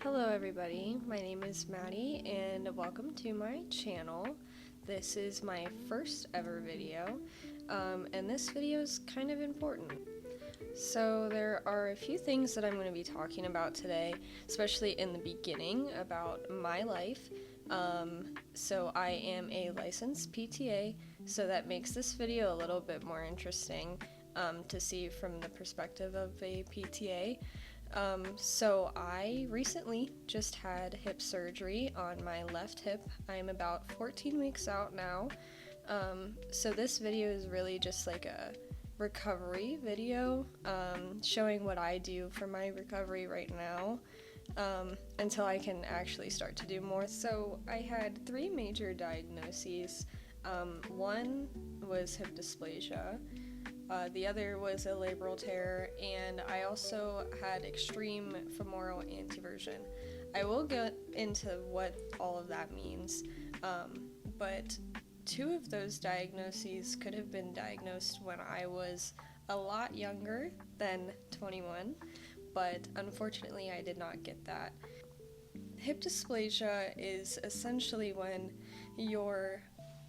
Hello everybody, my name is Maddie and welcome to my channel. This is my first ever video, and this video is kind of important. So there are a few things that I'm going to be talking about today, especially in the beginning about my life. So I am a licensed PTA, so that makes this video a little bit more interesting to see from the perspective of a PTA. So I recently just had hip surgery on my left hip. I'm about 14 weeks out now. So this video is really just like a recovery video, showing what I do for my recovery right now, until I can actually start to do more. So I had 3 major diagnoses. One was hip dysplasia. The other was a labral tear, and I also had extreme femoral anteversion. I will get into what all of that means, but 2 of those diagnoses could have been diagnosed when I was a lot younger than 21, but unfortunately I did not get that. Hip dysplasia is essentially when your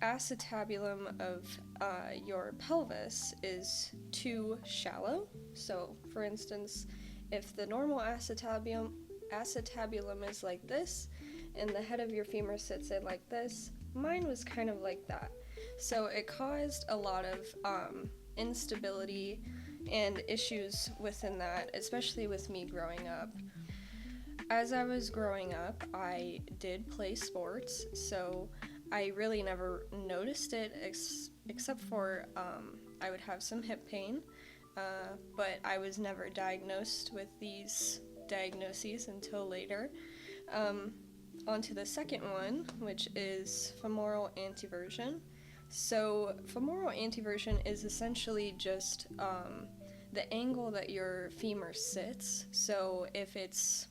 acetabulum of your pelvis is too shallow. So, for instance, if the normal acetabulum is like this, and the head of your femur sits in like this, mine was kind of like that. So it caused a lot of instability and issues within that, especially with me growing up. As I was growing up, I did play sports, so I really never noticed it except for I would have some hip pain, but I was never diagnosed with these diagnoses until later. On to the second one, which is femoral anteversion. So femoral anteversion is essentially just the angle that your femur sits. So if it's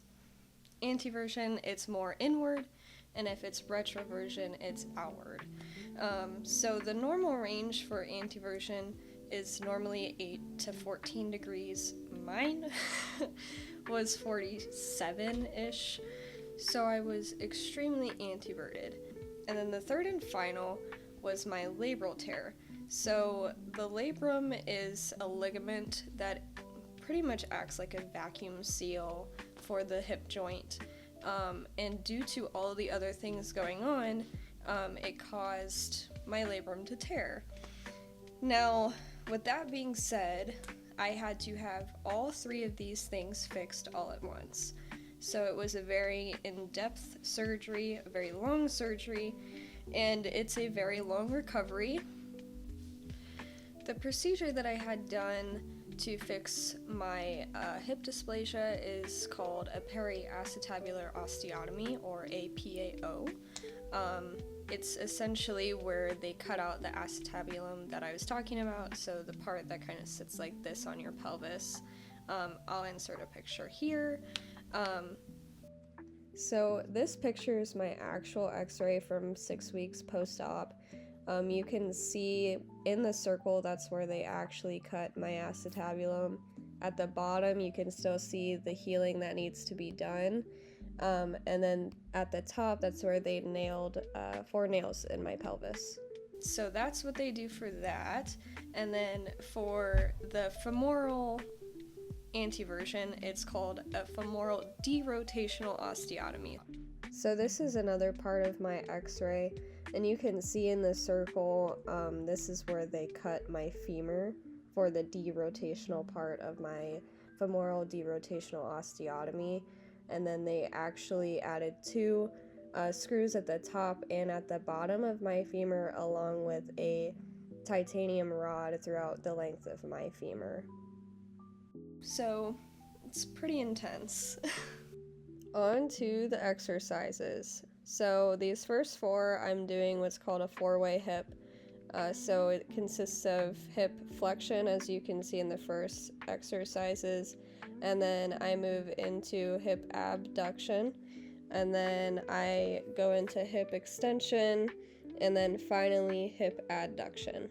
anteversion, it's more inward, and if it's retroversion, it's outward. So the normal range for anteversion is normally 8 to 14 degrees. Mine was 47-ish, so I was extremely anteverted. And then the third and final was my labral tear. So the labrum is a ligament that pretty much acts like a vacuum seal for the hip joint. And due to all the other things going on, it caused my labrum to tear. Now, with that being said, I had to have all 3 of these things fixed all at once. So it was a very in-depth surgery, a very long surgery, and it's a very long recovery. The procedure that I had done to fix my hip dysplasia is called a periacetabular osteotomy, or a PAO. It's essentially where they cut out the acetabulum that I was talking about, so the part that kind of sits like this on your pelvis. I'll insert a picture here. So this picture is my actual x-ray from 6 weeks post-op. You can see in the circle, that's where they actually cut my acetabulum. At the bottom, you can still see the healing that needs to be done. And then at the top, that's where they nailed 4 nails in my pelvis. So that's what they do for that. And then for the femoral anteversion, it's called a femoral derotational osteotomy. So this is another part of my x-ray, and you can see in the circle, this is where they cut my femur for the derotational part of my femoral derotational osteotomy, and then they actually added 2 screws at the top and at the bottom of my femur, along with a titanium rod throughout the length of my femur. So it's pretty intense. On to the exercises. So these first 4, I'm doing what's called a 4-way hip. So it consists of hip flexion, as you can see in the first exercises, and then I move into hip abduction, and then I go into hip extension, and then finally hip adduction.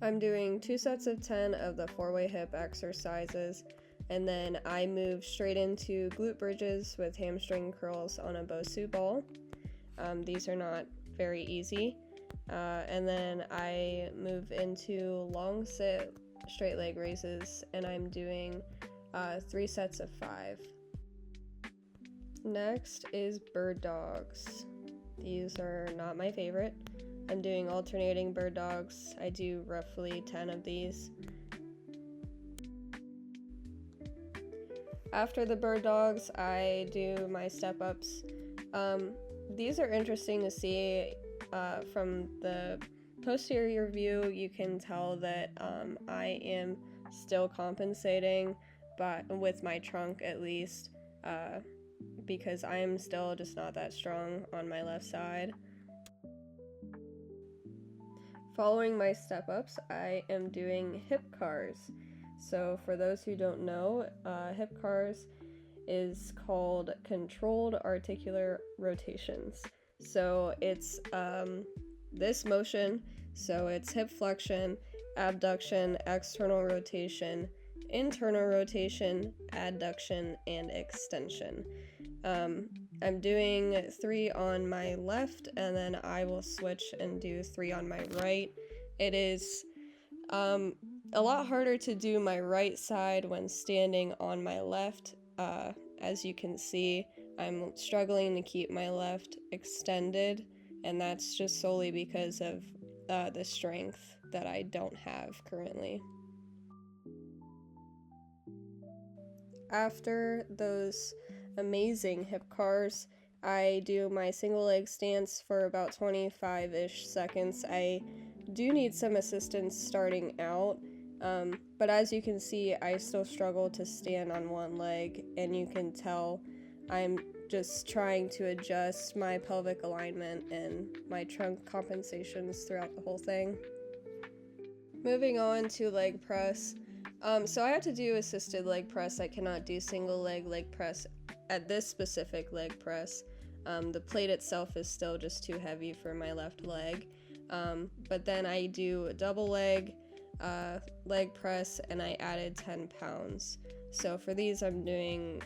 I'm doing 2 sets of 10 of the 4-way hip exercises, and then I move straight into glute bridges with hamstring curls on a Bosu ball. These are not very easy. And then I move into long sit straight leg raises, and I'm doing 3 sets of 5. Next is bird dogs. These are not my favorite. I'm doing alternating bird dogs. I do roughly 10 of these. After the bird dogs, I do my step-ups. These are interesting to see. From the posterior view, you can tell that I am still compensating, but with my trunk at least, because I am still just not that strong on my left side. Following my step-ups, I am doing hip cars. So for those who don't know, hip cars is called controlled articular rotations. So it's this motion, so it's hip flexion, abduction, external rotation, internal rotation, adduction, and extension. I'm doing 3 on my left, and then I will switch and do 3 on my right. It is a lot harder to do my right side when standing on my left. As you can see, I'm struggling to keep my left extended, and that's just solely because of the strength that I don't have currently. After those amazing hip cars, I do my single leg stance for about 25-ish seconds. I do need some assistance starting out, but as you can see, I still struggle to stand on one leg, and you can tell I'm just trying to adjust my pelvic alignment and my trunk compensations throughout the whole thing. Moving on to leg press. So I have to do assisted leg press. I cannot do single leg press at this specific leg press. The plate itself is still just too heavy for my left leg. But then I do a double leg press, and I added 10 pounds. So for these, I'm doing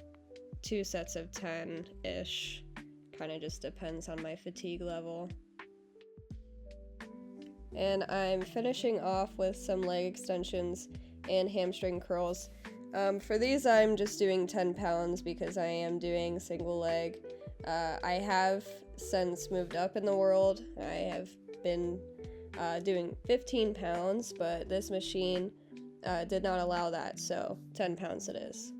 2 sets of 10-ish. Kind of just depends on my fatigue level. And I'm finishing off with some leg extensions and hamstring curls. For these, I'm just doing 10 pounds because I am doing single leg. I have since moved up in the world. I have been doing 15 pounds, but this machine did not allow that, so 10 pounds it is.